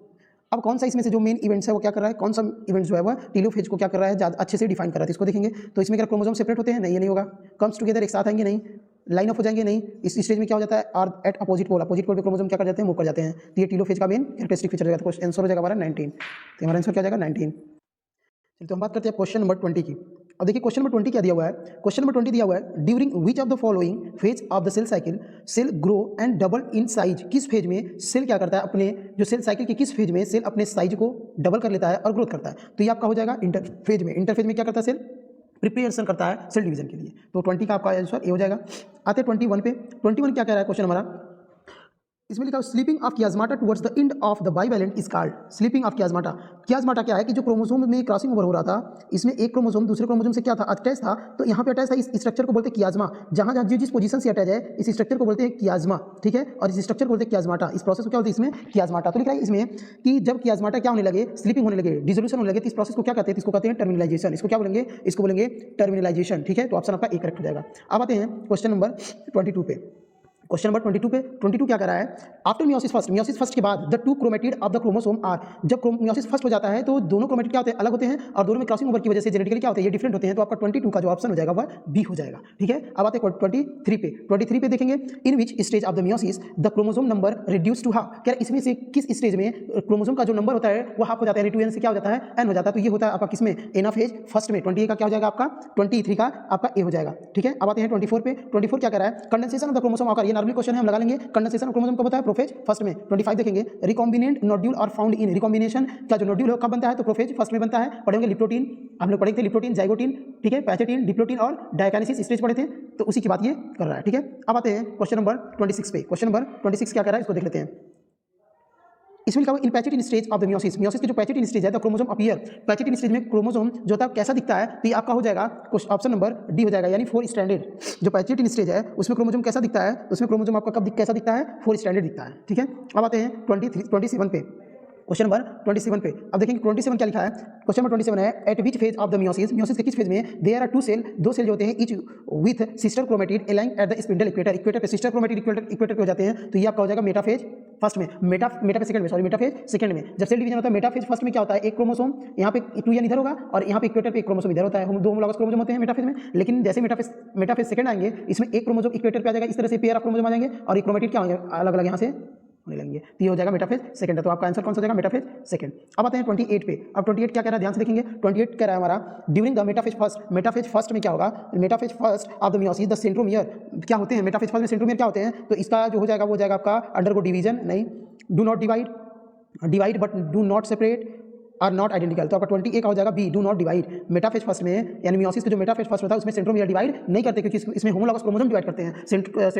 अब कौन सा इसमें से जो मेन इवेंट्स है वो क्या कर रहा है, कौन सा इवेंट जो है वो टीलोफेज को क्या कर रहा है, ज़्यादा अच्छे से डिफाइन कर रहा है, इसको देखेंगे। तो इसमें अगर क्रोमोसोम सेपरेट होते हैं, नहीं ये नहीं होगा, कम्स टुगेदर एक साथ आएंगे नहीं, लाइन अप हो जाएंगे नहीं, इस स्टेज में क्या हो जाता है, आर एट अपोजिट पोल पे क्रोमोसोम क्या कर जाते हैं, मूव कर जाते हैं। तो ये टेलोफेज का मेन कैरेक्टरिस्टिक फीचर हो जाएगा। तो आंसर हो जाएगा हमारा 19। तो हमारा आंसर क्या हो जाएगा 19। चलिए तो हम बात करते हैं क्वेश्चन नंबर 20 की। अब देखिए क्वेश्चन नंबर 20 क्या दिया हुआ है। क्वेश्चन नंबर 20 दिया हुआ है, during which of the following phase of the cell cycle cell grow and double in size. किस फेज में सेल क्या करता है, अपने जो सेल साइकिल के किस फेज में सेल अपने साइज को डबल कर लेता है और ग्रोथ करता है। तो ये आपका हो जाएगा इंटरफेज में। इंटरफेज में क्या करता है, सेल प्रिपरेशन करता है सेल डिवीजन के लिए। तो 20 का आपका आंसर ये हो जाएगा। आते हैं 21 पे। 21 क्या कह रहा है क्वेश्चन हमारा, इसमें लिखा है sleeping of chiasmata towards the end of the bivalent is called. Sleeping of chiasmata. Chiasmata क्या है कि जो क्रोमोसोम में क्रॉसिंग ओवर हो रहा था, इसमें एक क्रोमोसोम दूसरे क्रोमोसोम से क्या था, अटैच था। तो यहाँ पे अटैच था, इस स्ट्रक्चर को बोलते हैं कियाज्मा। जहाँ जहाँ जिस पोजीशन से अटैच है इस स्ट्रक्चर को बोलते हैं कियाज्मा, ठीक है। और इस स्ट्रक्चर को बोलते हैं कियाज्माटा। इस प्रोसेस को क्या बोलते हैं, इसमें कियाज्माटा। तो लिखा है इसमें कि जब कियाज्माटा क्या होने लगे, स्लीपिंग होने लगे, डिसोल्यूशन होने लगे, तो इस प्रोसेस को क्या कहते हैं, इसको कहते हैं टर्मिनलाइजेशन। इसको क्या बोलेंगे, इसको बोलेंगे टर्मिनलाइजेशन, ठीक है। तो ऑप्शन आपका एक करेक्ट हो जाएगा। अब आते हैं क्वेश्चन नंबर 22 पे। क्वेश्चन नंबर 22 पे 22 क्या कह रहा है, आफ्टर मियोसिस फर्स्ट के बाद the two chromatid of the chromosome are. जब मियोसिस फर्स्ट हो जाता है तो दोनों क्रोमेटिड क्या होते हैं, अलग होते हैं, और दोनों में क्रॉसिंग ओवर की वजह से जेनेटिकली क्या होते हैं, ये डिफरेंट होते हैं। तो आपका 22 का जो ऑप्शन हो जाएगा वह बी हो जाएगा, ठीक है। अब आते हैं 23 पे। 23 पे देखेंगे, in which stage of the meiosis the chromosome number reduce to half. क्या इसमें से किस स्टेज में क्रोमोसोम का जो नंबर होता है वो हाफ हो जाता है, यानी 2n से क्या हो जाता है, n हो जाता है। तो ये होता है आपका किसमें, एनाफेज फर्स्ट में। 28 का क्या हो जाएगा आपका, 23 का आपका ए हो जाएगा, ठीक है। अब आते हैं 24 पे। 24 क्या कह रहा है, कंडेंसेशन ऑफ द क्रोमोसोम आकर। ये नॉर्मल क्वेश्चन है, हम लगा लेंगे। कंडेंसेशन ऑफ क्रोमोसोम कब होता है, प्रोफेज फर्स्ट में। 25 देखेंगे, रिकॉम्बिनेंट नोड्यूल और फाउंड इन। रिकॉम्बिनेशन का जो नोड्यूल है कब बनता है, तो प्रोफेज फर्स्ट में बनता है। पढ़ेंगे लिप्टोटीन, हम लोग पढ़े थे लिप्टोटीन, जाइगोटीन, ठीक है, पैचेटीन, डिप्लोटीन और डायकाइनेसिस स्टेज पढ़े थे। तो उसी की बात ये कर रहा है, ठीक है। अब आते हैं क्वेश्चन नंबर 26 पे। क्वेश्चन नंबर 26 क्या कह रहा है, इसको देख लेते हैं। इसमें लिखा हुआ in pachytene stage of the meiosis. Meiosis के जो पैचेटिन स्टेज है the chromosome appear. Pachytene stage में क्रोमोसोम जो होता है कैसा दिखता है, तो ये आपका हो जाएगा ऑप्शन नंबर डी हो जाएगा, यानी 4 स्टैंडर्ड। जो पैचेटिन स्टेज है उसमें क्रोमोसोम कैसा दिखता है, उसमें क्रोमोसोम आपका कब कैसा दिखता है, 4 स्टैंडर्ड दिखता है, ठीक है। अब आते हैं 27 पे। क्वेश्चन नंबर 27 पे। अब देखेंगे 27 क्या लिखा है। क्वेश्चन नंबर 27 है, eight which phase of the meiosis. Meiosis के किस फेज में देयर आर दो सेल जो होते हैं each with sister chromatid aligned at the spindle equator. Equator पे सिस्टर क्रोमेटिड इक्वेटर पे हो जाते हैं। तो ये आपका हो जाएगा मेटाफेज फर्स्ट में, मेटाफेज सेकंड में, सॉरी मेटाफेज सेकंड में। जब सेल डिवीजन होता है मेटाफेज फर्स्ट में क्या होता है, एक क्रोमोसोम यहाँ पे 2n इधर होगा और यहाँ पे इक्वेटर पे एक क्रोमोसोम इधर होता है। हम दो होमोलॉगस क्रोमोसोम होते हैं मेटाफेज में। लेकिन जैसे मेटाफेज सेकंड आएंगे, इसमें एक क्रोमोसोम इक्वेटर पे आ जाएगा, इस तरह से पेयर ऑफ क्रोमोसोम आ जाएंगे और ये क्रोमेटिड क्या होंगे, अलग अलग यहाँ से होने लगेंगे। तो ये हो जाएगा मेटाफेज सेकंड है। तो आपका आंसर कौन सा हो जाएगा, मेटाफेज सेकंड। अब आते हैं 28 पे। अब 28 क्या कह रहा है, ध्यान से देखेंगे। 28 कह रहा है हमारा, ड्यूरिंग द मेटाफेज फर्स्ट में क्या होगा, metaphase first of the meiosis the centromere क्या होते हैं, मेटाफेज फर्स्ट में सेंट्रोमियर क्या होते हैं। तो इसका जो हो जाएगा वो हो जाएगा आपका अंडरगो डिवीजन, नहीं, do not divide but do not separate are not identical. तो आपका 20 का हो जाएगा B, do not divide. Metaphase first में यानी मियोसिस के जो मेटाफेज फर्स्ट होता है उसमें सेंट्रोमियर डिवाइड नहीं करते, क्योंकि इसमें होमोलॉगस क्रोमोसोम डिवाइड करते हैं,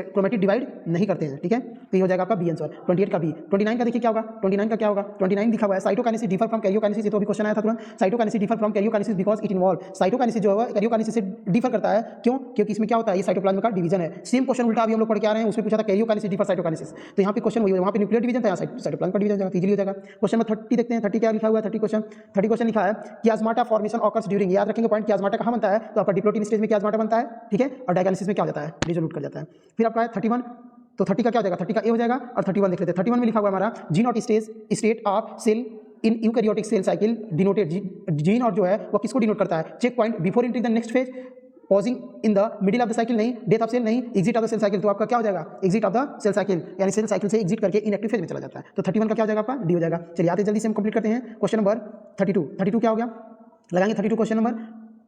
क्रोमेटिड डिवाइड नहीं करते हैं, ठीक है। तो ये हो जाएगा आपका बी आंसर 28 का बी। 29 का देखिए क्या होगा, 29 का क्या होगा। 29 लिखा हुआ है, साइटोकाइनेसिस डिफर फ्रॉम कैरियोकाइनेसिस। ये तो अभी क्वेश्चन आया था तुरंत। Cytokinesis differ from karyokinesis because it involve. Cytokinesis जो है कैरियोकाइनेसिस से डिफर करता है, क्यों, क्योंकि इसमें क्या होता है, ये साइटोप्लाज्म का डिवीजन है। सेम क्वेश्चन उल्टा अभी हम लोग पढ़ के आ रहे हैं, उसमें पूछा था कैरियोकाइनेसिस डिफर साइटोकाइनेसिस। तो यहाँ पे क्वेश्चन वही है, वहाँ पे न्यूक्लियर डिवीजन था, यहाँ साइटोप्लाज्म का डिवीजन इजीली हो जाएगा। क्वेश्चन नंबर 30 देखते हैं। 30 क्या लिखा हुआ है, 30 क्वेश्चन लिखा है, कियाज्माटा फॉर्मेशन ऑकर्स ड्यूरिंग। याद रखेंगे पॉइंट, कियाज्माटा कहाँ बनता है, तो आपका डिप्लोटीन स्टेज में कियाज्माटा बनता है, ठीक है, और डायकाइनेसिस में क्या हो जाता है, डिसोल्यूट कर जाता है। फिर आपका है 31। तो 30 का क्या हो जाएगा, 30 का ए हो जाएगा। और 31 देख लेते हैं। 31 में लिखा हुआ है हमारा G naught state of cell in eukaryotic cell cycle denoted. Gene और जो है वो किसको डिनोट करता है, checkpoint before entering the next phase, pausing in the middle of the cycle नहीं, डेथ ऑफ सेल नहीं, exit of the cell cycle. तो आपका क्या हो जाएगा, exit of the cell cycle, यानी सेल साइकिल से एग्जिट करके इनएक्टिव फेज में चला जाता है। तो 31 का क्या हो जाएगा आपका डी हो जाएगा। चलिए आते जल्दी से हम कंप्लीट करते हैं। क्वेश्चन नंबर 32 क्या हो गया, लगाएंगे 32 क्वेश्चन नंबर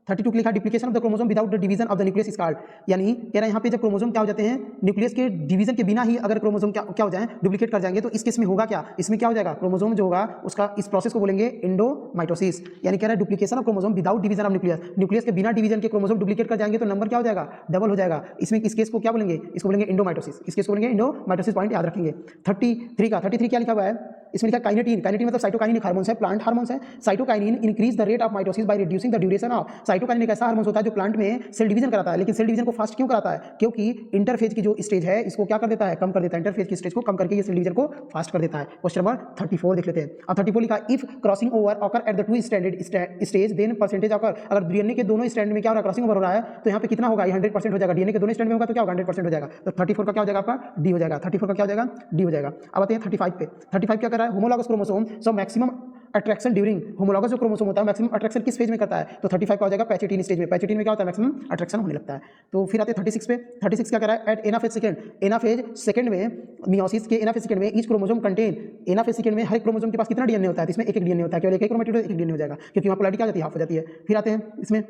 32 लिखा duplication of the chromosome without the division of the nucleus is called. यानी कह रहा है यहाँ पे जब क्रोमोसोम क्या हो जाते हैं, न्यूक्लियस के डिवीजन के बिना ही अगर क्रोमोसोम क्या हो जाए, डुप्लीकेट कर जाएंगे, तो इस केस में होगा क्या, इसमें क्या हो जाएगा, क्रोमोसोम जो होगा उसका इस प्रोसेस को बोलेंगे एंडोमाइटोसिस। यानी कह रहा है duplication of chromosome without division of nucleus. Nucleus के बिना डिवीजन के क्रोमोसोम डुप्लीकेट कर जाएंगे तो नंबर क्या हो जाएगा, डबल हो जाएगा। इसमें इस केस को क्या बोलेंगे, इसको बोलेंगे एंडोमाइटोसिस। इस केस को बोलेंगे एंडोमाइटोसिस, पॉइंट याद रखेंगे। 33 क्या लिखा हुआ है, इसमें लिखा काइनेटीन। काइनेटीन मतलब साइटोकाइनिन हार्मोन्स है, प्लांट हार्मोन्स है। Cytokinin increase the rate of mitosis by reducing the duration of. Cytokinin एक ऐसा हार्मोन होता है जो प्लांट में सेल डिवीजन कराता है, लेकिन सेल डिवीजन को फास्ट क्यों कराता है, क्योंकि इंटरफेज की जो स्टेज है इसको क्या कर देता है, कम कर देता है। इंटरफेज की स्टेज को कम करके ये सेल डिवीजन को फास्ट कर देता है। क्वेश्चन नंबर 34 देख लेते हैं। अब 34 लिखा if crossing over occur at the two standard stage then percentage occur. अगर डीएनए के दोनों स्टैंड में क्या हो रहा है, क्रॉसिंग ओवर हो रहा है, तो यहाँ पे कितना होगा, 100% हो जाएगा। डीएनए के दोनों स्टैंड में होगा तो क्या होगा, 100% हो जाएगा। तो 34 का क्या हो जाएगा आपका डी हो जाएगा। 34 का क्या हो जाएगा, डी हो जाएगा। अब आते हैं 35 पे। 35 क्या कर रहा है, homologous chromosome so maximum attraction during homologous जो क्रोमोसोम होता है मैक्सिमम अट्रैक्शन किस फेज में करता है, तो 35 का हो जाएगा पैचेटिन स्टेज में। पैचेटिन में क्या होता है, मैक्सिमम अट्रैक्शन होने लगता है। तो फिर आते हैं 36 पे। 36 क्या कर रहा है, at anaphase second, anaphase second में मियोसिस के एनाफेज सेकंड में each chromosome contain, anaphase second में हर एक क्रोमोसोम के पास कितना डीएनए होता है, इसमें एक डीएनए होता है, केवल एक क्रोमेटिड एक डीएनए हो जाएगा, क्योंकि वहाँ पोलैरिटी क्या हो जाती है, हाफ हो जाती है। फिर आते हैं इसमें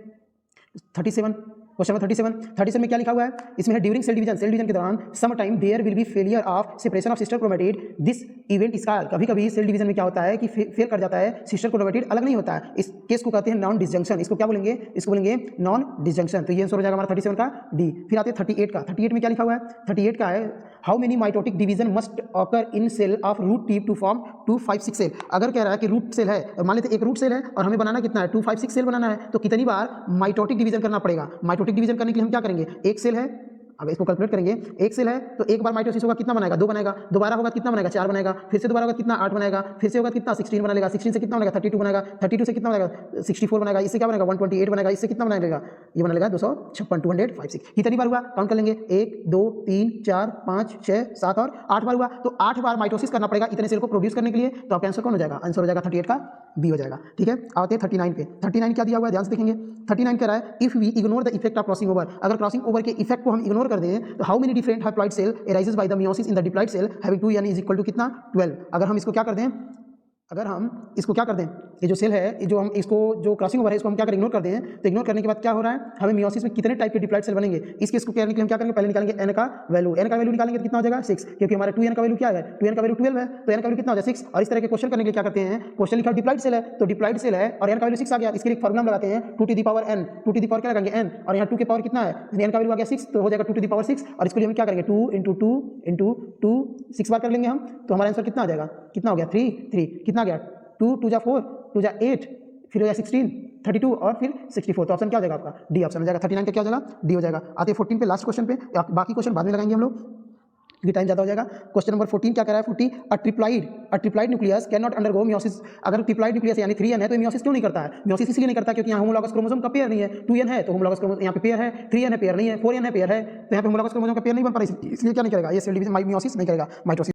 37 क्वेश्चन नंबर 37 में क्या लिखा हुआ है, इसमें है ड्यूरिंग सेल डिवीजन के दौरान some time there will be failure of separation of sister chromatid, this event इसका कभी कभी सेल डिवीजन में क्या होता है कि फेल कर जाता है, सिस्टर क्रोमेटिड अलग नहीं होता है, इस केस को कहते हैं नॉन डिसजंक्शन। इसको क्या बोलेंगे, इसको बोलेंगे नॉन डिसजंक्शन। तो ये आंसर हो जाएगा हमारा 37 का डी। फिर आते हैं 38 का। 38 में क्या लिखा हुआ है, 38 का है how many mitotic division must occur in cell of root tip to form 256 cell. अगर कह रहा है कि रूट सेल है, मान लेते एक रूट सेल है और हमें बनाना कितना है, 256 सेल बनाना है, तो कितनी बार माइटोटिक डिवीजन करना पड़ेगा। माइटोटिक डिवीजन करने के लिए हम क्या करेंगे, एक सेल है, अब इसको कैलकुलेट करेंगे, एक सेल है तो एक बार माइटोसिस होगा कितना बनाएगा, 2 बनाएगा, दोबारा होगा कितना बनाएगा, 4 बनाएगा, फिर से दोबारा होगा कितना, 8 बनाएगा, फिर से होगा कितना, 16 बना लेगा, 16 से कितना बनेगा, 32 बनाएगा, 32 से कितना बनेगा, 64 बनाएगा, इससे क्या बनेगा, 128 बनाएगा, इससे कितना बनेगा, ये बना लेगा 256, 256। कितनी बार हुआ, काउंट कर लेंगे, 1 2 3 4 5 6 7 और 8 बार हुआ, तो 8 बार माइटोसिस करना पड़ेगा इतने सेल को प्रोड्यूस करने के लिए। तो आपका आंसर कौन हो जाएगा, आंसर हो जाएगा 38 का बी हो जाएगा। ठीक है, आते हैं 39 पे। 39 क्या दिया हुआ है, ध्यान से देखेंगे। 39 कह रहा है if we ignore the effect of crossing over, अगर क्रॉसिंग ओवर के इफेक्ट को हम इग्नोर कर दें तो how many different haploid cell arises by the meiosis in the diploid cell having 2n is equal to कितना 12। अगर हम इसको क्या कर दें, अगर हम इसको क्या कर दें, ये जो सेल है, ये जो हम इसको जो क्रॉसिंग ओवर है इसको हम क्या करें, इग्नोर कर दें, तो इग्नोर करने के बाद क्या हो रहा है, हमें मियोसिस में कितने टाइप के डिप्लॉइड सेल बनेंगे, इसके इसको करने के लिए हम क्या करेंगे, पहले निकालेंगे n का वैल्यू। n का वैल्यू निकालेंगे तो कितना हो जाएगा 6, क्योंकि हमारे 2n का वैल्यू क्या है, 2n का वैल्यू 12 है, तो n का वैल्यू कितना हो जाएगा 6। और इस तरह के क्वेश्चन करने के लिए क्या करते हैं, क्वेश्चन लिखा डिप्लॉइड सेल है, तो डिप्लॉइड सेल है और n का वैल्यू 6 आ गया, इसके लिए फॉर्मूला लगाते हैं 2 to the power n, 2 to the power क्या लगाएंगे n, और यहाँ 2 के पावर कितना है, n का वैल्यू आ गया 6, तो हो जाएगा 2 टू द पावर 6, और इसके लिए हम क्या करेंगे 2 इंटू 2 6 बार कर लेंगे हम, तो हमारा आंसर कितना आ जाएगा, कितना हो गया 3 कितना आ गया 2 2 जा 4 2 जा 8 फिर हो जाए 16 32 और फिर 64। तो ऑप्शन क्या हो जाएगा आपका, डी ऑप्शन हो जाएगा। 39 का क्या हो जाएगा, डी हो जाएगा। आते हैं 14 पे, लास्ट क्वेश्चन पे, बाकी क्वेश्चन बाद में लगाएंगे हम लोग, ये टाइम ज़्यादा हो जाएगा। क्वेश्चन नंबर 14 क्या कह रहा है, 40 a triploid nucleus cannot undergo meiosis. अगर ट्रिप्लाइड न्यूक्लियस यानी 3n है तो मियोसिस क्यों नहीं करता है, मियोसिस इसलिए नहीं करता क्योंकि यहाँ होमोलॉगस क्रोमोसोम का पेयर नहीं है। 2n है तो होमोलॉगस क्रोमोसोम यहाँ पे पेयर है, 3n है पेयर नहीं है, 4n है पेयर है, तो यहाँ पे होमोलॉगस क्रोमोसोम का पेयर नहीं बन पा रहा, इसलिए क्या नहीं करेगा, ये सेल डिवीजन मियोसिस नहीं करेगा, माइटोसिस